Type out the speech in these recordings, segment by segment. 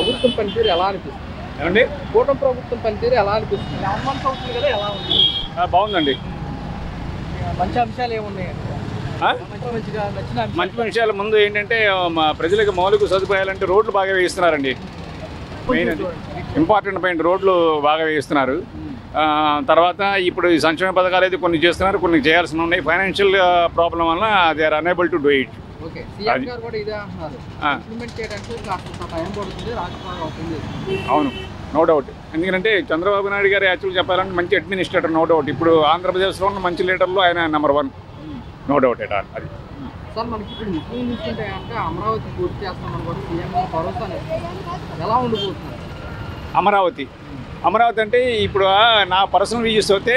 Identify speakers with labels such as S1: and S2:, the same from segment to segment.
S1: ప్రభుత్వం పనితీరు ఎలా అనిపిస్తుంది?
S2: ఏమండి
S1: కూటమి ప్రభుత్వం పనితీరు ఎలా అనిపిస్తుంది? 1 month అవుతుంది కదా, ఎలా ఉంది?
S2: బాగుందండి.
S1: మంచి అంశాలు ఏమున్నాయండి?
S2: మంచి విషయాల ముందు ఏంటంటే మా ప్రజలకు మౌలిక సదుపాయాలంటే రోడ్లు బాగా వేయిస్తున్నారండి. మెయిన్ ఇంపార్టెంట్ పాయింట్ రోడ్లు బాగా వేయిస్తున్నారు. తర్వాత ఇప్పుడు ఈ సంక్షేమ పథకాలు అయితే కొన్ని చేస్తున్నారు, కొన్ని చేయాల్సి ఉన్నాయి. ఫైనాన్షియల్ ప్రాబ్లం వల్ల they are unable to do it. అవును, నో డౌట్. ఎందుకంటే చంద్రబాబు నాయుడు గారు యాక్చువల్ చెప్పాలంటే మంచి అడ్మినిస్ట్రేటర్, నో డౌట్. ఇప్పుడు ఆంధ్రప్రదేశ్లో ఉన్న మంచి లీడర్లో ఆయన number 1, no doubt at all. అది
S1: సార్ మనకి ఇప్పుడు ముఖ్యంగా చూసుకుంటే అంటే అమరావతి పూర్తి చేస్తామని కూడా సీఎం భరోసా ఎలా ఉండిపోతున్నారు?
S2: అమరావతి అంటే ఇప్పుడు నా పర్సనల్ వ్యూస్ అయితే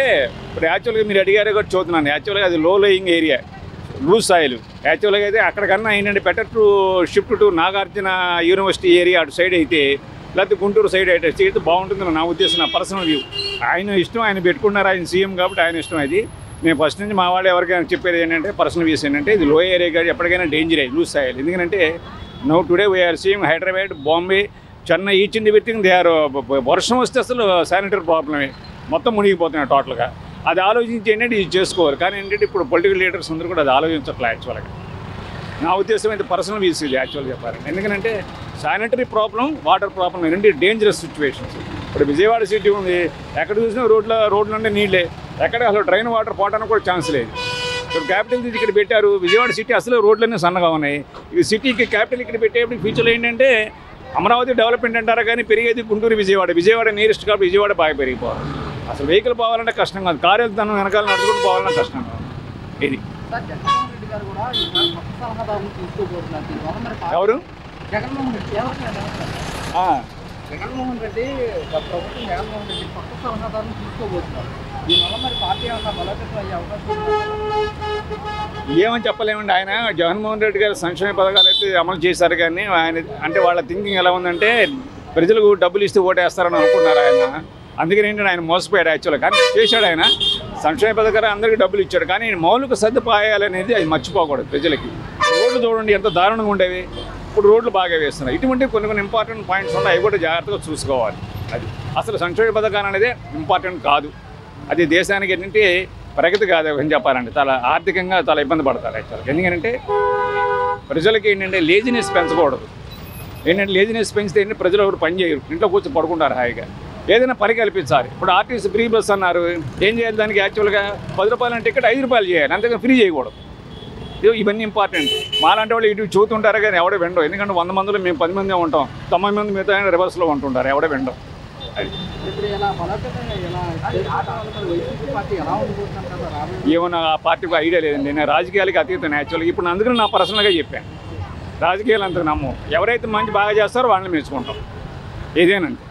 S2: ఇప్పుడు యాక్చువల్గా మీరు అడిగారు కూడా చూస్తున్నాను. యాక్చువల్గా అది లో లోయింగ్ ఏరియా, లూజ్ సాయిల్. యాక్చువల్గా అయితే అక్కడికన్నా ఏంటంటే better to shift to Nagarjuna university area అటు సైడ్ అయితే, లేకపోతే గుంటూరు సైడ్ అయితే చేస్తే బాగుంటుందని నా ఉద్దేశం, నా పర్సనల్ వ్యూ. ఆయన ఇష్టం, ఆయన పెట్టుకున్నారు, ఆయన సీఎం కాబట్టి ఆయన ఇష్టం. అది నేను ఫస్ట్ నుంచి మా వాళ్ళు ఎవరికైనా చెప్పేది ఏంటంటే పర్సనల్ వ్యూస్ ఏంటంటే ఇది లో ఏరియా కాదు, ఎప్పటికైనా డేంజర్ అయ్యి లూజ్ సాయిల్. ఎందుకంటే no today we are seeing Hyderabad, Bombay, Chennai, each and everything they are. వర్షం వస్తే అసలు శానిటరీ ప్రాబ్లమే, మొత్తం మునిగిపోతున్నాయి టోటల్గా. అది ఆలోచించి ఏంటంటే ఇది చేసుకోవాలి. కానీ ఏంటంటే ఇప్పుడు పొలిటికల్ లీడర్స్ అందరూ కూడా అది ఆలోచించట్లే యాక్చువల్గా. నా ఉద్దేశం అయితే పర్సనల్ వ్యూస్ ఇది యాక్చువల్గా చెప్పాలంటే. ఎందుకంటే శానిటరీ ప్రాబ్లం, వాటర్ ప్రాబ్లం ఏంటంటే డేంజరస్ సిచ్యువేషన్స్. ఇప్పుడు విజయవాడ సిటీ ఉంది, ఎక్కడ చూసినా రోడ్లు అంటే నీళ్ళే, ఎక్కడ అసలు డ్రైన్ వాటర్ పోవడానికి కూడా ఛాన్స్ లేదు. ఇప్పుడు క్యాపిటల్ ఇక్కడ పెట్టారు, విజయవాడ సిటీ అసలు రోడ్లన్నీ సన్నగా ఉన్నాయి. ఈ సిటీకి క్యాపిటల్ ఇక్కడ పెట్టేప్పుడు ఫ్యూచర్లో ఏంటంటే అమరావతి డెవలప్మెంట్ అంటారా కానీ పెరిగేది గుంటూరు, విజయవాడ నియరెస్ట్ కాబట్టి విజయవాడ బాగా పెరిగిపోవాలి. అసలు వెహికల్ పోవాలంటే కష్టం కాదు, కారు వెళ్తాను వెనకాల నడుచుకుంటూ పోవాలన్నా కష్టం కాదు. ఇది ఎవరు?
S1: జగన్మోహన్ రెడ్డి ప్రభుత్వం జగన్మోహన్ రెడ్డి కొత్త సలహాదారులు తీసుకోబోతున్నారు. దీనివల్ల మరి పార్టీ ఏమన్నా బలోపేతం అయ్యే అవకాశం?
S2: ఏమని చెప్పలేమండి. ఆయన జగన్మోహన్ రెడ్డి గారు సంక్షేమ పథకాలు అయితే అమలు చేశారు, కానీ ఆయన అంటే వాళ్ళ థింకింగ్ ఎలా ఉందంటే ప్రజలకు డబ్బులు ఇస్తే ఓటేస్తారని అనుకున్నారు ఆయన. అందుకని ఏంటంటే ఆయన మోసపోయాడు యాక్చువల్గా. కానీ చేశాడు ఆయన, సంక్షేమ పథకాలు అందరికీ డబ్బులు ఇచ్చాడు. కానీ మౌలిక సదుపాయాలు అనేది అది మర్చిపోకూడదు ప్రజలకి. రోడ్లు చూడండి ఎంత దారుణంగా ఉండేవి, ఇప్పుడు రోడ్లు బాగా వేస్తున్నాయి. ఇటువంటి కొన్ని ఇంపార్టెంట్ పాయింట్స్ ఉన్నాయి, అవి కూడా జాగ్రత్తగా చూసుకోవాలి. అది అసలు సంక్షేమ పథకాలు అనేది ఇంపార్టెంట్ కాదు, అది దేశానికి ఏంటంటే ప్రగతి కాదు అని చెప్పాలంటే. చాలా ఆర్థికంగా చాలా ఇబ్బంది పడతారు యాక్చువల్గా. ఎందుకంటే ప్రజలకి ఏంటంటే లేజినెస్ పెంచకూడదు. ఏంటంటే లేజినెస్ పెంచితే ఏంటంటే ప్రజలు ఎవరు పని చేయరు, ఇంట్లో కూర్చొని పడుకుంటారు హాయిగా. ఏదైనా పని కల్పించాలి. ఇప్పుడు ఆర్టీసీ ఫ్రీ బస్ అన్నారు, ఏం చేయాలి దానికి? యాక్చువల్గా 10 రూపాయల టికెట్ 5 రూపాయలు చేయాలి, అంతేగాని ఫ్రీ చేయకూడదు. ఇవన్నీ ఇంపార్టెంట్. మాలాంటి వాళ్ళు ఇటు చూస్తుంటారు కానీ ఎవడో వినడం. ఎందుకంటే 100 మందిలో మేము 10 మందే ఉంటాం, 90 మంది మిగతా రివర్స్లో ఉంటుంటారు, ఎవడో వినడం. ఏమన్నా ఆ పార్టీకి ఐడియా లేదండి. నేను రాజకీయాలకి అతీతం యాక్చువల్గా. ఇప్పుడు అందుకని నా పర్సనల్గా చెప్పాను, రాజకీయాలు అంతకు నమ్ము. ఎవరైతే మంచి బాగా చేస్తారో వాళ్ళని మెచ్చుకుంటాం, ఏదేనండి.